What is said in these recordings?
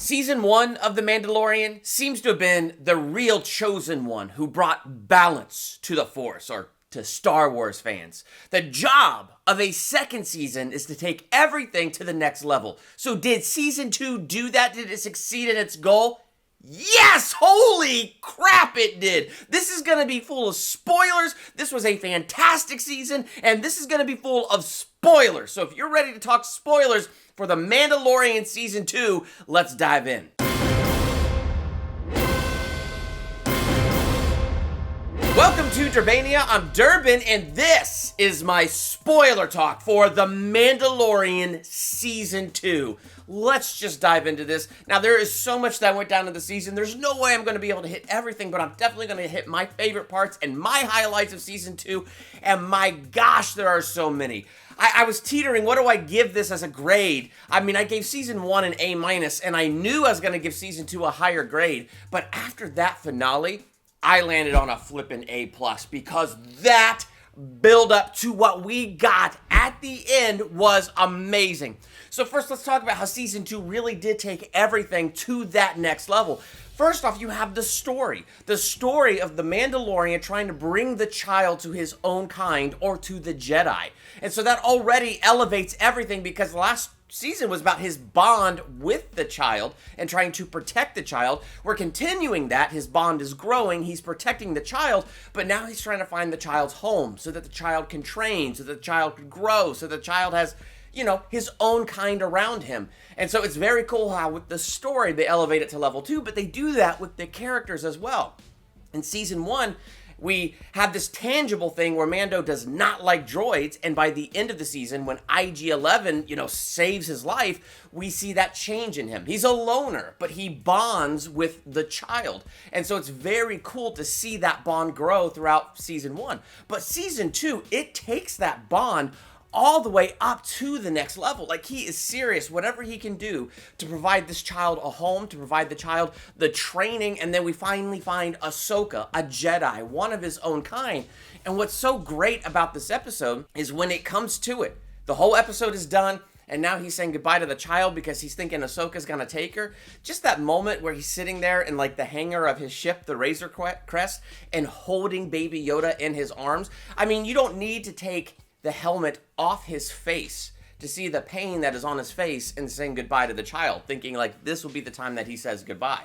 Season 1 of The Mandalorian seems to have been the real chosen one who brought balance to the Force, or to Star Wars fans. The job of a second season is to take everything to the next level. So did Season 2 do that? Did it succeed in its goal? Yes! Holy crap, it did! This is gonna be full of spoilers. This was a fantastic season, and this is gonna be full of spoilers. So if you're ready to talk spoilers for The Mandalorian Season 2, let's dive in. Welcome to Durbania. I'm Durbin, and this is my spoiler talk for The Mandalorian Season 2. Let's just dive into this. Now, there is so much that went down in the season. There's no way I'm going to be able to hit everything, but I'm definitely going to hit my favorite parts and my highlights of Season 2, and my gosh, there are so many. I was teetering, what do I give this as a grade? I mean, I gave Season 1 an A-, and I knew I was going to give Season 2 a higher grade, but after that finale, I landed on a flippin' A+, because that build up to what we got at the end was amazing. So first, let's talk about how Season 2 really did take everything to that next level. First off, you have the story of the Mandalorian trying to bring the child to his own kind, or to the Jedi. And so that already elevates everything, because the last season was about his bond with the child and trying to protect the child. We're continuing that. His bond is growing. He's protecting the child, but now he's trying to find the child's home so that the child can train, so that the child can grow, so the child has, you know, his own kind around him. And so it's very cool how with the story they elevate it to level 2, but they do that with the characters as well. In Season 1, we have this tangible thing where Mando does not like droids, and by the end of the season, when IG-11, saves his life, we see that change in him. He's a loner, but he bonds with the child. And so it's very cool to see that bond grow throughout Season 1. But Season 2, it takes that bond all the way up to the next level. Like, he is serious, whatever he can do to provide this child a home, to provide the child the training, and then we finally find Ahsoka, a Jedi, one of his own kind. And what's so great about this episode is when it comes to it, the whole episode is done, and now he's saying goodbye to the child because he's thinking Ahsoka's gonna take her. Just that moment where he's sitting there in like the hangar of his ship, the Razor Crest, and holding Baby Yoda in his arms. I mean, you don't need to take the helmet off his face to see the pain that is on his face and saying goodbye to the child, thinking like this will be the time that he says goodbye.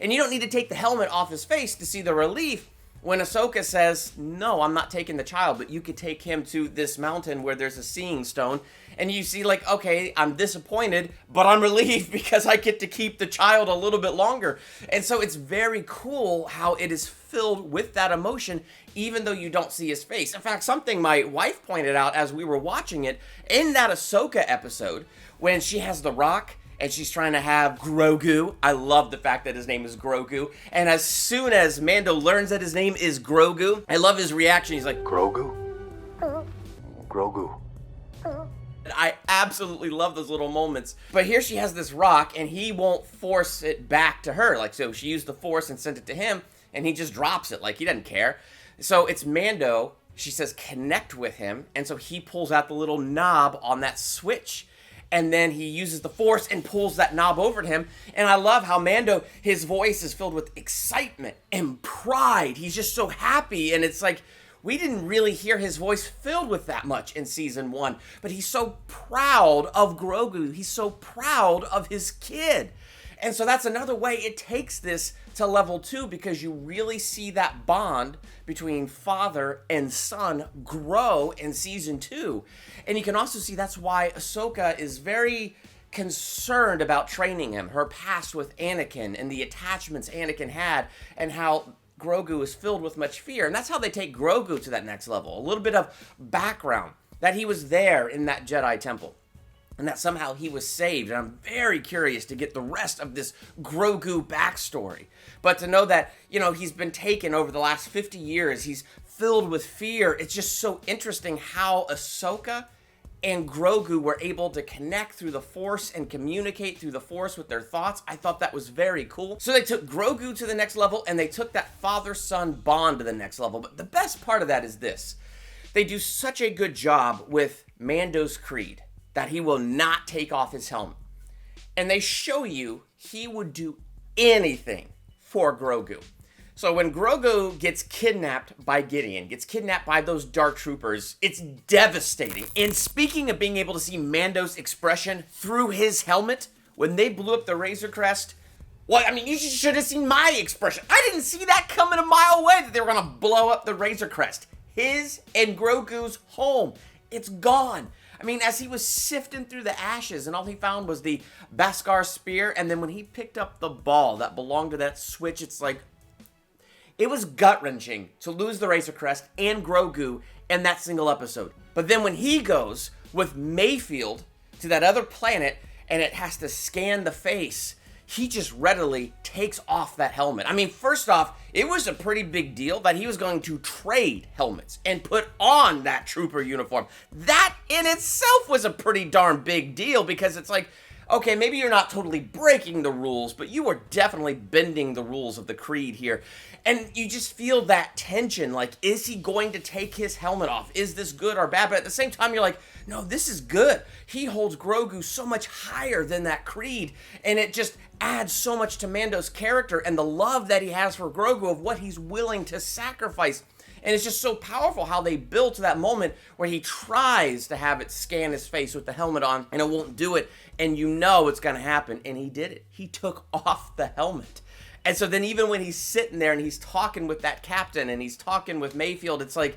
And you don't need to take the helmet off his face to see the relief when Ahsoka says, no, I'm not taking the child, but you could take him to this mountain where there's a seeing stone. And you see like, okay, I'm disappointed, but I'm relieved because I get to keep the child a little bit longer. And so it's very cool how it is filled with that emotion, even though you don't see his face. In fact, something my wife pointed out as we were watching it, in that Ahsoka episode, when she has the rock and she's trying to have Grogu. I love the fact that his name is Grogu. And as soon as Mando learns that his name is Grogu, I love his reaction. He's like, Grogu? Grogu. I absolutely love those little moments. But here she has this rock, and he won't force it back to her. Like, so she used the Force and sent it to him, and he just drops it. Like, he doesn't care. So it's Mando. She says, connect with him. And so he pulls out the little knob on that switch. And then he uses the Force and pulls that knob over to him. And I love how Mando, his voice is filled with excitement and pride. He's just so happy. And it's like, we didn't really hear his voice filled with that much in Season 1. But he's so proud of Grogu. He's so proud of his kid. And so that's another way it takes this to level 2, because you really see that bond between father and son grow in Season 2. And you can also see that's why Ahsoka is very concerned about training him. Her past with Anakin and the attachments Anakin had, and how Grogu is filled with much fear. And that's how they take Grogu to that next level. A little bit of background, that he was there in that Jedi temple, and that somehow he was saved. And I'm very curious to get the rest of this Grogu backstory. But to know that, he's been taken over the last 50 years, he's filled with fear. It's just so interesting how Ahsoka and Grogu were able to connect through the Force and communicate through the Force with their thoughts. I thought that was very cool. So they took Grogu to the next level, and they took that father-son bond to the next level. But the best part of that is this. They do such a good job with Mando's creed that he will not take off his helmet. And they show you he would do anything for Grogu. So when Grogu gets kidnapped by Gideon, gets kidnapped by those Dark Troopers, it's devastating. And speaking of being able to see Mando's expression through his helmet, when they blew up the Razor Crest, well, I mean, you should have seen my expression. I didn't see that coming a mile away that they were going to blow up the Razor Crest. His and Grogu's home. It's gone. I mean, as he was sifting through the ashes and all he found was the Beskar spear, and then when he picked up the ball that belonged to that switch, it's like, it was gut-wrenching to lose the Razor Crest and Grogu in that single episode. But then when he goes with Mayfield to that other planet and it has to scan the face, he just readily takes off that helmet. I mean, first off, it was a pretty big deal that he was going to trade helmets and put on that trooper uniform. That in itself was a pretty darn big deal because it's like, okay, maybe you're not totally breaking the rules, but you are definitely bending the rules of the creed here. And you just feel that tension, like, is he going to take his helmet off? Is this good or bad? But at the same time, you're like, no, this is good. He holds Grogu so much higher than that creed, and it just adds so much to Mando's character and the love that he has for Grogu of what he's willing to sacrifice. And it's just so powerful how they built to that moment where he tries to have it scan his face with the helmet on and it won't do it. And you know it's going to happen. And he did it. He took off the helmet. And so then even when he's sitting there and he's talking with that captain and he's talking with Mayfield, it's like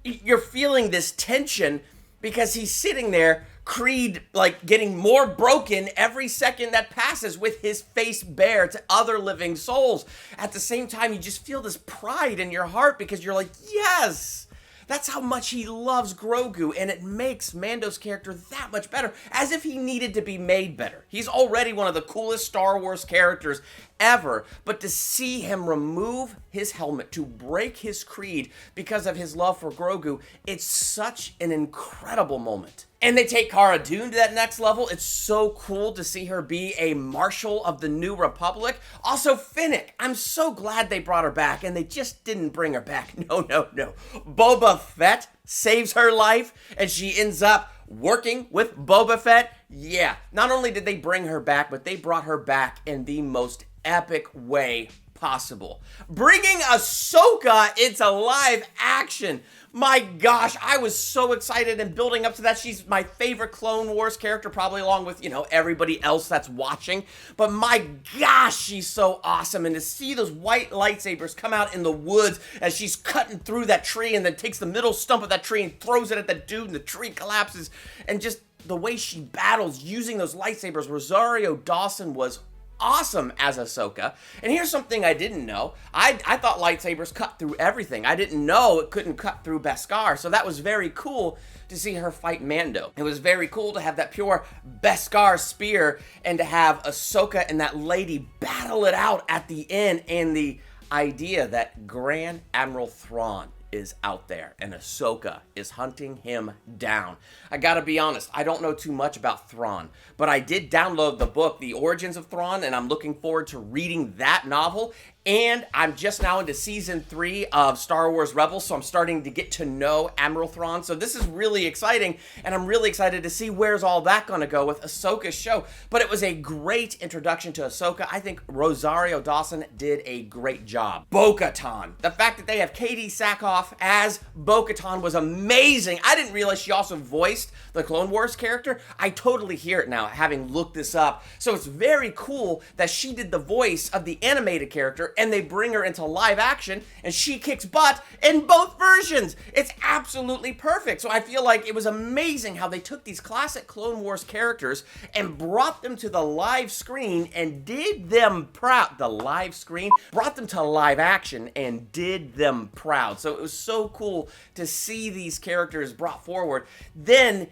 you're feeling this tension because he's sitting there, Creed, like getting more broken every second that passes with his face bare to other living souls. At the same time, you just feel this pride in your heart because you're like, yes, that's how much he loves Grogu, and it makes Mando's character that much better, as if he needed to be made better. He's already one of the coolest Star Wars characters ever, but to see him remove his helmet to break his creed because of his love for Grogu, it's such an incredible moment. And they take Cara Dune to that next level. It's so cool to see her be a marshal of the New Republic. Also, Finnick. I'm so glad they brought her back, and they just didn't bring her back. No. Boba Fett saves her life, and she ends up working with Boba Fett. Yeah, not only did they bring her back, but they brought her back in the most epic way possible. Bringing Ahsoka into live action. My gosh, I was so excited and building up to that. She's my favorite Clone Wars character, probably along with, everybody else that's watching. But my gosh, she's so awesome. And to see those white lightsabers come out in the woods as she's cutting through that tree and then takes the middle stump of that tree and throws it at that dude and the tree collapses. And just the way she battles using those lightsabers, Rosario Dawson was awesome as Ahsoka. And here's something I didn't know. I thought lightsabers cut through everything. I didn't know it couldn't cut through Beskar. So that was very cool to see her fight Mando. It was very cool to have that pure Beskar spear and to have Ahsoka and that lady battle it out at the end, and the idea that Grand Admiral Thrawn is out there and Ahsoka is hunting him down. I gotta be honest, I don't know too much about Thrawn, but I did download the book, The Origins of Thrawn, and I'm looking forward to reading that novel. And I'm just now into season 3 of Star Wars Rebels, so I'm starting to get to know Admiral Thrawn. So this is really exciting, and I'm really excited to see where's all that going to go with Ahsoka's show. But it was a great introduction to Ahsoka. I think Rosario Dawson did a great job. Bo-Katan. The fact that they have Katie Sackhoff as Bo-Katan was amazing. I didn't realize she also voiced the Clone Wars character. I totally hear it now, having looked this up. So it's very cool that she did the voice of the animated character, and they bring her into live action, and she kicks butt in both versions. It's absolutely perfect. So I feel like it was amazing how they took these classic Clone Wars characters and brought them to the live screen and did them proud. The live screen brought them to live action and did them proud. So it was so cool to see these characters brought forward. Then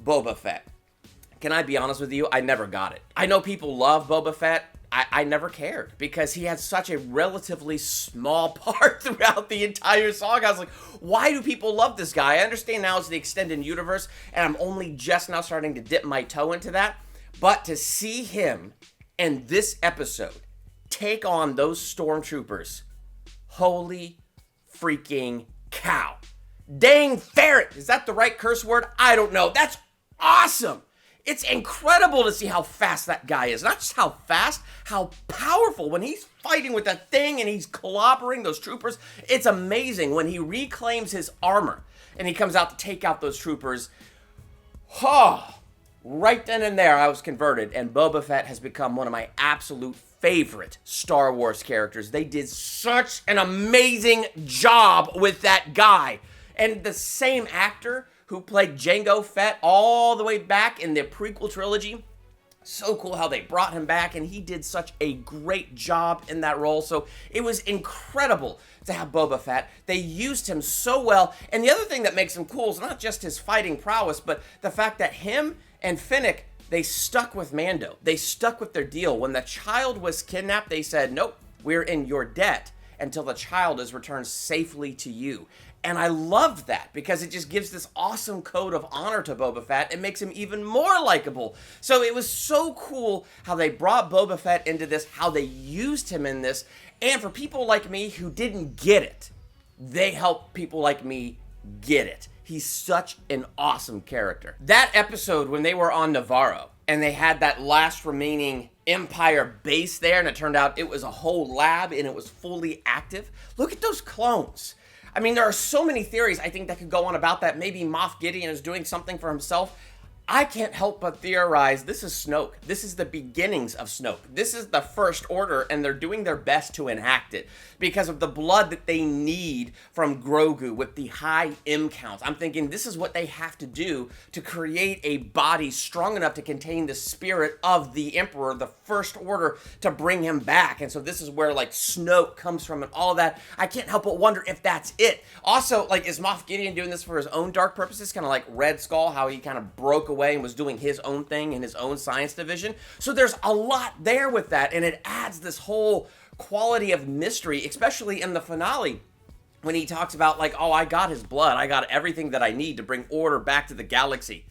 Boba Fett. Can I be honest with you? I never got it. I know people love Boba Fett. I never cared because he had such a relatively small part throughout the entire saga. I was like, why do people love this guy? I understand now it's the extended universe, and I'm only just now starting to dip my toe into that. But to see him in this episode take on those stormtroopers, holy freaking cow. Dang ferret. Is that the right curse word? I don't know. That's awesome. It's incredible to see how fast that guy is. Not just how fast, how powerful. When he's fighting with that thing and he's clobbering those troopers, it's amazing. When he reclaims his armor and he comes out to take out those troopers, right then and there I was converted, and Boba Fett has become one of my absolute favorite Star Wars characters. They did such an amazing job with that guy. And the same actor who played Jango Fett all the way back in the prequel trilogy, so cool how they brought him back, and he did such a great job in that role. So it was incredible to have Boba Fett. They used him so well, and the other thing that makes him cool is not just his fighting prowess, but the fact that him and Finnick, they stuck with Mando. They stuck with their deal. When the child was kidnapped, they said, nope, we're in your debt until the child is returned safely to you. And I loved that because it just gives this awesome code of honor to Boba Fett. It makes him even more likable. So it was so cool how they brought Boba Fett into this, how they used him in this. And for people like me who didn't get it, they helped people like me get it. He's such an awesome character. That episode when they were on Navarro and they had that last remaining Empire base there, and it turned out it was a whole lab and it was fully active. Look at those clones. I mean, there are so many theories I think that could go on about that. Maybe Moff Gideon is doing something for himself. I can't help but theorize this is Snoke. This is the beginnings of Snoke. This is the First Order, and they're doing their best to enact it because of the blood that they need from Grogu with the high M counts. I'm thinking this is what they have to do to create a body strong enough to contain the spirit of the Emperor, the First Order, to bring him back. And so this is where, like, Snoke comes from and all of that. I can't help but wonder if that's it. Also, like, is Moff Gideon doing this for his own dark purposes? Kind of like Red Skull, how he kind of broke away and was doing his own thing in his own science division. So there's a lot there with that, and it adds this whole quality of mystery, especially in the finale when he talks about, like, oh, I got his blood, I got everything that I need to bring order back to the galaxy.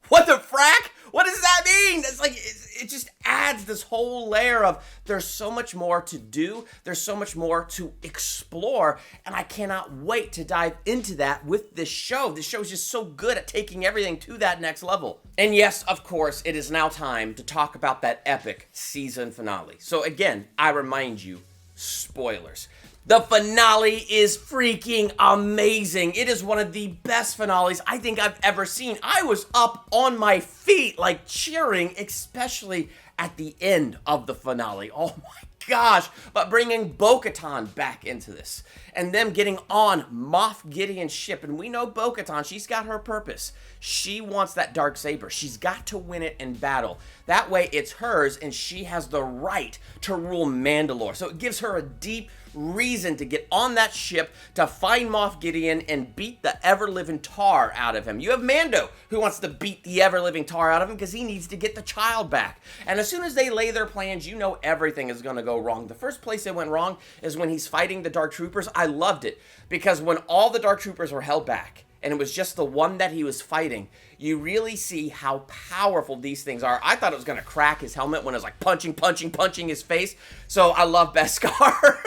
What the frack? What does that mean? It's like, it just adds this whole layer of there's so much more to do. There's so much more to explore. And I cannot wait to dive into that with this show. This show is just so good at taking everything to that next level. And yes, of course, it is now time to talk about that epic season finale. So again, I remind you, spoilers. The finale is freaking amazing. It is one of the best finales I think I've ever seen. I was up on my feet, like cheering, especially at the end of the finale. Oh my gosh. But bringing Bo-Katan back into this and them getting on Moff Gideon's ship. And we know Bo-Katan, she's got her purpose. She wants that Darksaber. She's got to win it in battle. That way it's hers and she has the right to rule Mandalore. So it gives her a deep reason to get on that ship to find Moff Gideon and beat the ever-living tar out of him. You have Mando, who wants to beat the ever-living tar out of him because he needs to get the child back. And as soon as they lay their plans, you know everything is going to go wrong. The first place it went wrong is when he's fighting the Dark Troopers. I loved it because when all the Dark Troopers were held back and it was just the one that he was fighting, you really see how powerful these things are. I thought it was going to crack his helmet when it was like punching his face. So I love Beskar.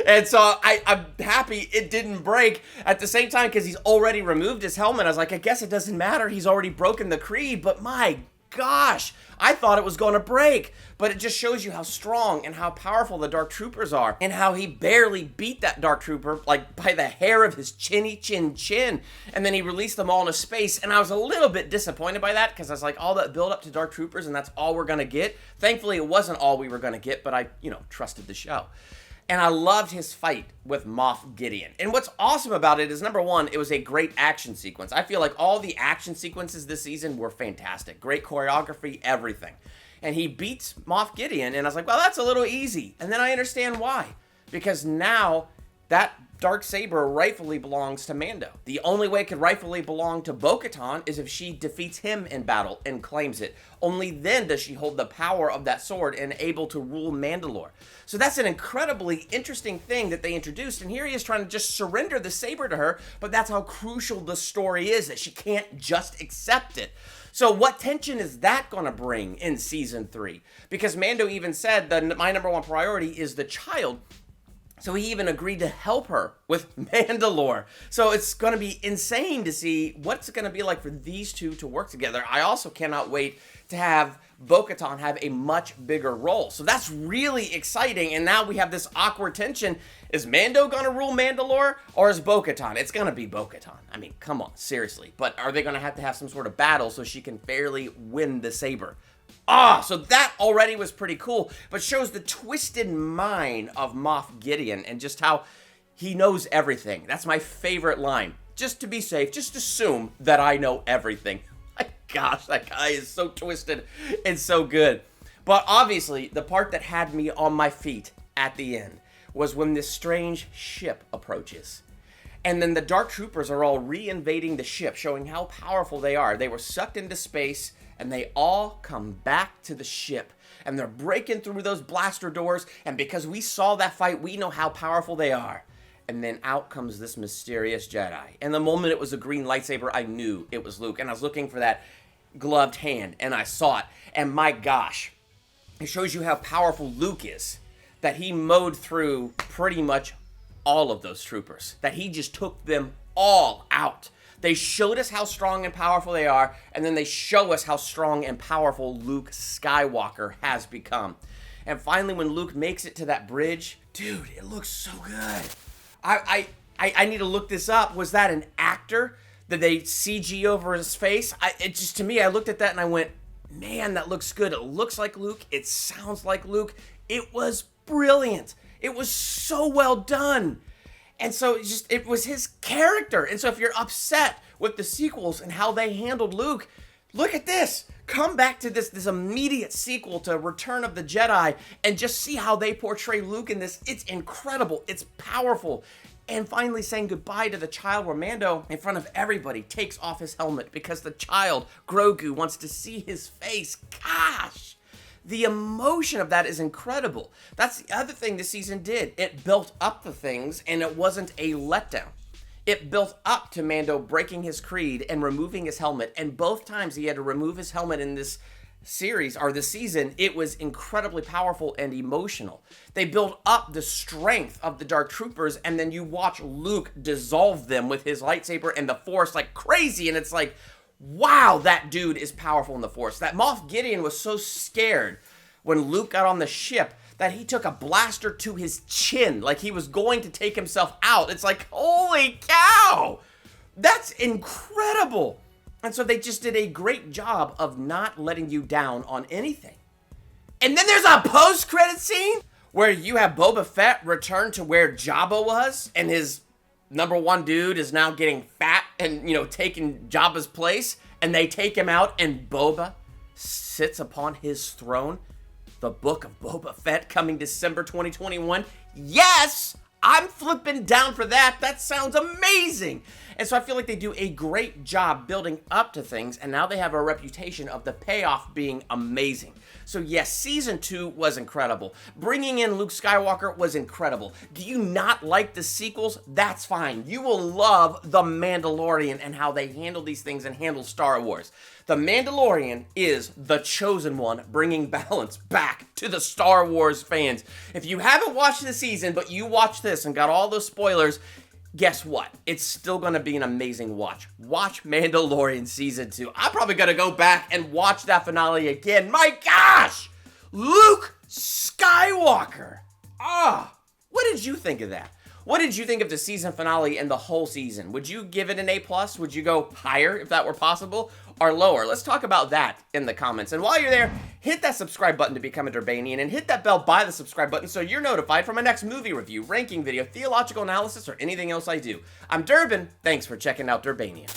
And so I'm happy it didn't break at the same time because he's already removed his helmet. I was like, I guess it doesn't matter. He's already broken the creed. But my gosh, I thought it was going to break. But it just shows you how strong and how powerful the Dark Troopers are and how he barely beat that Dark Trooper like by the hair of his chinny chin. And then he released them all into space. And I was a little bit disappointed by that because I was like, all that build up to Dark Troopers and that's all we're going to get. Thankfully, it wasn't all we were going to get, but I, trusted the show. And I loved his fight with Moff Gideon. And what's awesome about it is, number one, it was a great action sequence. I feel like all the action sequences this season were fantastic. Great choreography, everything. And he beats Moff Gideon, and I was like, well, that's a little easy. And then I understand why. Because now that Darksaber rightfully belongs to Mando. The only way it could rightfully belong to Bo-Katan is if she defeats him in battle and claims it. Only then does she hold the power of that sword and able to rule Mandalore. So that's an incredibly interesting thing that they introduced, and here he is trying to just surrender the saber to her, but that's how crucial the story is, that she can't just accept it. So what tension is that going to bring in Season 3? Because Mando even said that my number one priority is the child. So he even agreed to help her with Mandalore. So it's going to be insane to see what's it going to be like for these two to work together. I also cannot wait to have Bo-Katan have a much bigger role. So that's really exciting. And now we have this awkward tension. Is Mando going to rule Mandalore or is Bo-Katan? It's going to be Bo-Katan. I mean, come on, seriously. But are they going to have some sort of battle so she can fairly win the saber? So that already was pretty cool, but shows the twisted mind of Moff Gideon and just how he knows everything. That's my favorite line. Just to be safe, just assume that I know everything. My gosh, that guy is so twisted and so good. But obviously, the part that had me on my feet at the end was when this strange ship approaches. And then the Dark Troopers are all re-invading the ship, showing how powerful they are. They were sucked into space, and they all come back to the ship. And they're breaking through those blaster doors, and because we saw that fight, we know how powerful they are. And then out comes this mysterious Jedi. And the moment it was a green lightsaber, I knew it was Luke. And I was looking for that gloved hand, and I saw it. And my gosh, it shows you how powerful Luke is, that he mowed through pretty much all of those troopers, that he just took them all out. They showed us how strong and powerful they are, and then they show us how strong and powerful Luke Skywalker has become. And finally, when Luke makes it to that bridge, dude, it looks so good. I need to look this up. Was that an actor? Did they CG over his face? To me, I looked at that and I went, man, that looks good. It looks like Luke. It sounds like Luke. It was brilliant. It was so well done. And so it was his character. And so if you're upset with the sequels and how they handled Luke, look at this. Come back to this immediate sequel to Return of the Jedi and just see how they portray Luke in this. It's incredible. It's powerful. And finally saying goodbye to the child, where Mando, in front of everybody, takes off his helmet because the child, Grogu, wants to see his face. Gosh! The emotion of that is incredible. That's the other thing this season did. It built up the things, and it wasn't a letdown. It built up to Mando breaking his creed and removing his helmet, and both times he had to remove his helmet in this series, or this season, it was incredibly powerful and emotional. They built up the strength of the Dark Troopers, and then you watch Luke dissolve them with his lightsaber and the Force like crazy, and it's like, wow, that dude is powerful in the Force. That Moff Gideon was so scared when Luke got on the ship that he took a blaster to his chin like he was going to take himself out. It's like, holy cow! That's incredible! And so they just did a great job of not letting you down on anything. And then there's a post-credit scene where you have Boba Fett return to where Jabba was, and his number one dude is now getting fat and, taking Jabba's place, and they take him out, and Boba sits upon his throne. The book of Boba Fett coming December 2021. Yes! I'm flipping down for that. That sounds amazing. And so I feel like they do a great job building up to things, and now they have a reputation of the payoff being amazing. So yes, Season 2 was incredible. Bringing in Luke Skywalker was incredible. Do you not like the sequels? That's fine. You will love The Mandalorian and how they handle these things and handle Star Wars. The Mandalorian is the chosen one, bringing balance back to the Star Wars fans. If you haven't watched the season, but you watched this and got all those spoilers, guess what? It's still going to be an amazing watch. Watch Mandalorian Season 2. I'm probably going to go back and watch that finale again. My gosh! Luke Skywalker! What did you think of that? What did you think of the season finale and the whole season? Would you give it an A+? Would you go higher if that were possible? Or lower? Let's talk about that in the comments. And while you're there, hit that subscribe button to become a Durbanian, and hit that bell by the subscribe button so you're notified for my next movie review, ranking video, theological analysis, or anything else I do. I'm Durbin. Thanks for checking out Durbania.